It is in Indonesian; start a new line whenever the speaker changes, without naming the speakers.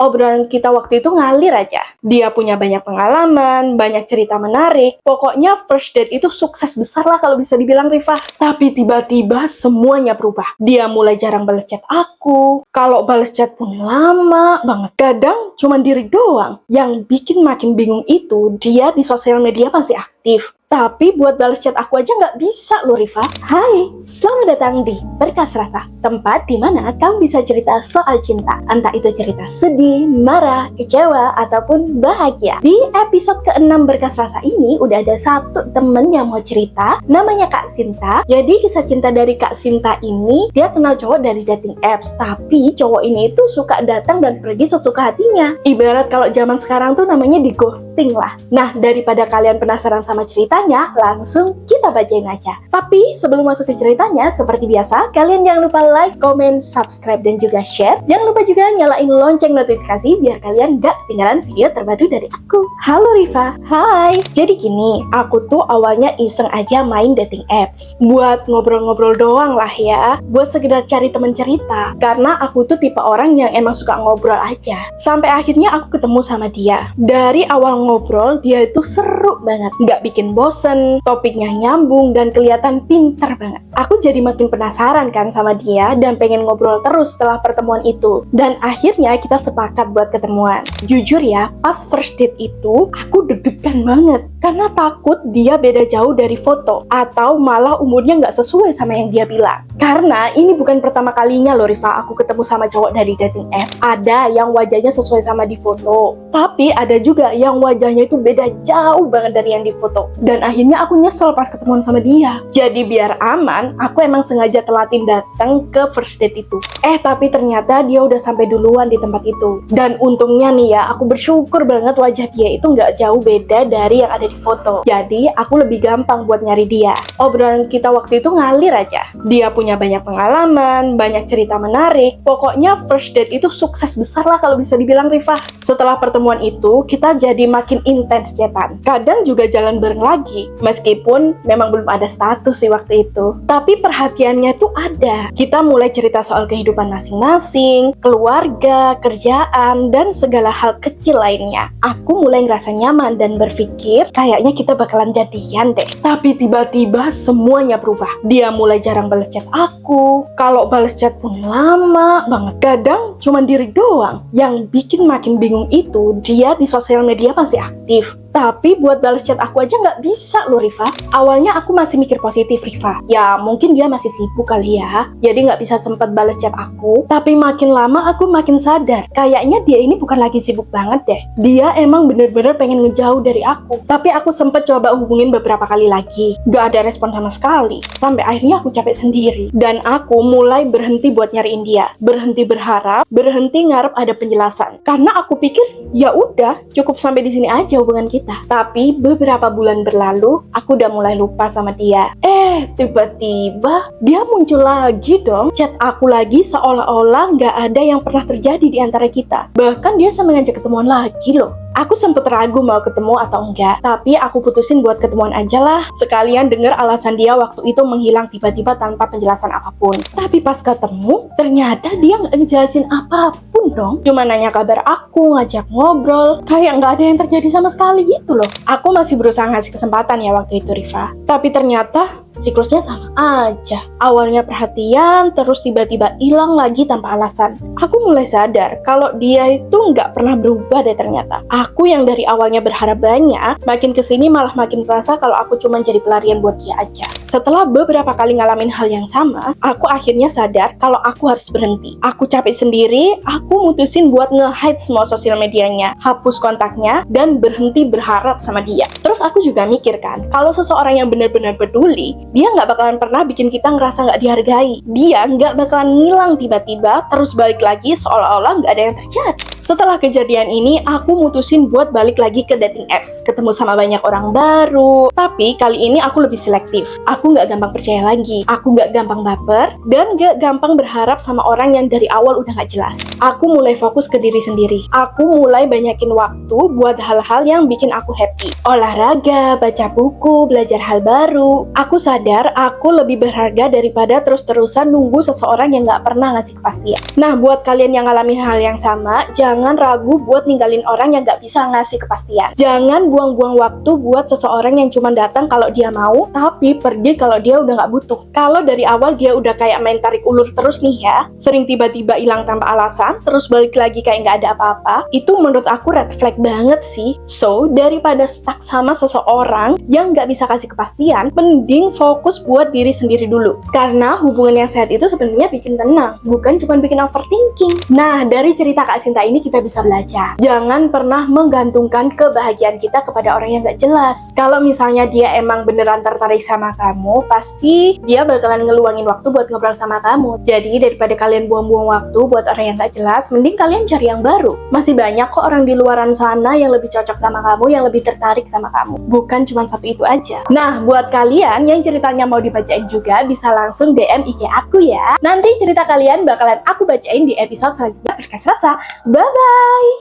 Obrolan kita waktu itu ngalir aja. Dia punya banyak pengalaman, banyak cerita menarik. Pokoknya first date itu sukses besar lah kalau bisa dibilang, Rifa. Tapi tiba-tiba semuanya berubah. Dia mulai jarang balas chat aku. Kalau balas chat pun lama banget. Kadang cuma diri doang. Yang bikin makin bingung itu, dia di sosial media masih aktif. Tapi buat balas chat aku aja nggak bisa loh, Rifa. Hai, selamat datang di Berkas Rata, tempat di mana kamu bisa cerita soal cinta. Entah itu cerita sedih, marah, kecewa, ataupun bahagia. Di episode ke-6 Berkas Rasa ini udah ada satu temen yang mau cerita, namanya Kak Sinta. Jadi kisah cinta dari Kak Sinta ini, dia kenal cowok dari dating apps. Tapi cowok ini itu suka datang dan pergi sesuka hatinya. Ibarat kalau zaman sekarang tuh namanya di ghosting lah. Nah, daripada kalian penasaran sama cerita, langsung kita bacain aja. Tapi sebelum masuk ke ceritanya, seperti biasa, kalian jangan lupa like, comment, subscribe, dan juga share. Jangan lupa juga nyalain lonceng notifikasi biar kalian gak ketinggalan video terbaru dari aku. Halo Rifa, hai. Jadi gini, aku tuh awalnya iseng aja main dating apps. Buat ngobrol-ngobrol doang lah ya. Buat sekedar cari temen cerita. Karena aku tuh tipe orang yang emang suka ngobrol aja. Sampai akhirnya aku ketemu sama dia. Dari awal ngobrol, dia itu seru banget. Gak bikin bosen, topiknya nyambung, dan kelihatan pinter banget. Aku jadi makin penasaran kan sama dia dan pengen ngobrol terus setelah pertemuan itu. Dan akhirnya kita sepakat buat ketemuan. Jujur ya, pas first date itu aku deg-degan banget karena takut dia beda jauh dari foto atau malah umurnya nggak sesuai sama yang dia bilang. Karena ini bukan pertama kalinya loh Rifa aku ketemu sama cowok dari dating app. Ada yang wajahnya sesuai sama di foto, tapi ada juga yang wajahnya itu beda jauh banget dari yang di foto. Dan akhirnya aku nyesel pas ketemuan sama dia. Jadi biar aman, aku emang sengaja telatin datang ke first date itu. Tapi ternyata dia udah sampai duluan di tempat itu. Dan untungnya nih ya, aku bersyukur banget wajah dia itu nggak jauh beda dari yang ada di foto. Jadi aku lebih gampang buat nyari dia. Obrolan kita waktu itu ngalir aja. Dia punya banyak pengalaman, banyak cerita menarik. Pokoknya first date itu sukses besar lah kalau bisa dibilang, Rifa. Setelah pertemuan itu, kita jadi makin intens chatan. Kadang juga jalan bareng lagi. Meskipun memang belum ada status sih waktu itu. Tapi perhatiannya tuh ada. Kita mulai cerita soal kehidupan masing-masing, keluarga, kerjaan, dan segala hal kecil lainnya. Aku mulai ngerasa nyaman dan berpikir kayaknya kita bakalan jadian deh. Tapi tiba-tiba semuanya berubah. Dia mulai jarang balas chat aku. Kalau balas chat pun lama banget. Kadang cuma diri doang. Yang bikin makin bingung itu, dia di sosial media masih aktif. Tapi buat balas chat aku aja nggak bisa loh Rifa. Awalnya aku masih mikir positif Rifa. Ya mungkin dia masih sibuk kali ya. Jadi nggak bisa sempat balas chat aku. Tapi makin lama aku makin sadar. Kayaknya dia ini bukan lagi sibuk banget deh. Dia emang bener-bener pengen ngejauh dari aku. Tapi aku sempet coba hubungin beberapa kali lagi. Nggak ada respon sama sekali. Sampai akhirnya aku capek sendiri. Dan aku mulai berhenti buat nyariin dia. Berhenti berharap. Berhenti ngarep ada penjelasan. Karena aku pikir ya udah cukup sampai di sini aja hubungan kita. Tapi beberapa bulan berlalu, aku udah mulai lupa sama dia. Tiba-tiba dia muncul lagi dong. Chat aku lagi seolah-olah nggak ada yang pernah terjadi di antara kita. Bahkan dia sampai ngajak ketemuan lagi loh. Aku sempet ragu mau ketemu atau enggak, tapi aku putusin buat ketemuan aja lah. Sekalian denger alasan dia waktu itu menghilang tiba-tiba tanpa penjelasan apapun. Tapi pas ketemu, ternyata dia nggak ngejelasin apapun dong. Cuma nanya kabar aku, ngajak ngobrol, kayak nggak ada yang terjadi sama sekali gitu loh. Aku masih berusaha ngasih kesempatan ya waktu itu Rifa. Tapi ternyata siklusnya sama aja. Awalnya perhatian, terus tiba-tiba hilang lagi tanpa alasan. Aku mulai sadar kalau dia itu nggak pernah berubah deh ternyata. Aku yang dari awalnya berharap banyak, makin kesini malah makin merasa kalau aku cuma jadi pelarian buat dia aja. Setelah beberapa kali ngalamin hal yang sama, aku akhirnya sadar kalau aku harus berhenti. Aku capek sendiri, aku mutusin buat nge-hide semua sosial medianya, hapus kontaknya, dan berhenti berharap sama dia. Terus aku juga mikir kan, kalau seseorang yang benar-benar peduli, dia nggak bakalan pernah bikin kita ngerasa nggak dihargai. Dia nggak bakalan ngilang tiba-tiba, terus balik lagi seolah-olah nggak ada yang terjadi. Setelah kejadian ini, aku mutusin buat balik lagi ke dating apps, ketemu sama banyak orang baru. Tapi kali ini aku lebih selektif. Aku nggak gampang percaya lagi. Aku nggak gampang baper, dan nggak gampang berharap sama orang yang dari awal udah nggak jelas. Aku mulai fokus ke diri sendiri. Aku mulai banyakin waktu buat hal-hal yang bikin aku happy. Olahraga, berolahraga, baca buku, belajar hal baru. Aku sadar aku lebih berharga daripada terus-terusan nunggu seseorang yang nggak pernah ngasih kepastian. Nah, buat kalian yang ngalamin hal yang sama, jangan ragu buat ninggalin orang yang nggak bisa ngasih kepastian. Jangan buang-buang waktu buat seseorang yang cuma datang kalau dia mau, tapi pergi kalau dia udah nggak butuh. Kalau dari awal dia udah kayak main tarik ulur terus nih ya, sering tiba-tiba hilang tanpa alasan, terus balik lagi kayak nggak ada apa-apa, itu menurut aku red flag banget sih. So, daripada stuck sama seseorang yang nggak bisa kasih kepastian, mending fokus buat diri sendiri dulu. Karena hubungan yang sehat itu sebenarnya bikin tenang, bukan cuma bikin overthinking. Nah, dari cerita Kak Sinta ini kita bisa belajar. Jangan pernah menggantungkan kebahagiaan kita kepada orang yang nggak jelas. Kalau misalnya dia emang beneran tertarik sama kamu, pasti dia bakalan ngeluangin waktu buat ngobrol sama kamu. Jadi, daripada kalian buang-buang waktu buat orang yang nggak jelas, mending kalian cari yang baru. Masih banyak kok orang di luaran sana yang lebih cocok sama kamu, yang lebih tertarik sama kamu. Bukan cuma satu itu aja. Nah, buat kalian yang ceritanya mau dibacain juga, bisa langsung DM IG aku ya. Nanti cerita kalian bakalan aku bacain di episode selanjutnya podcast Rasa. Bye-bye!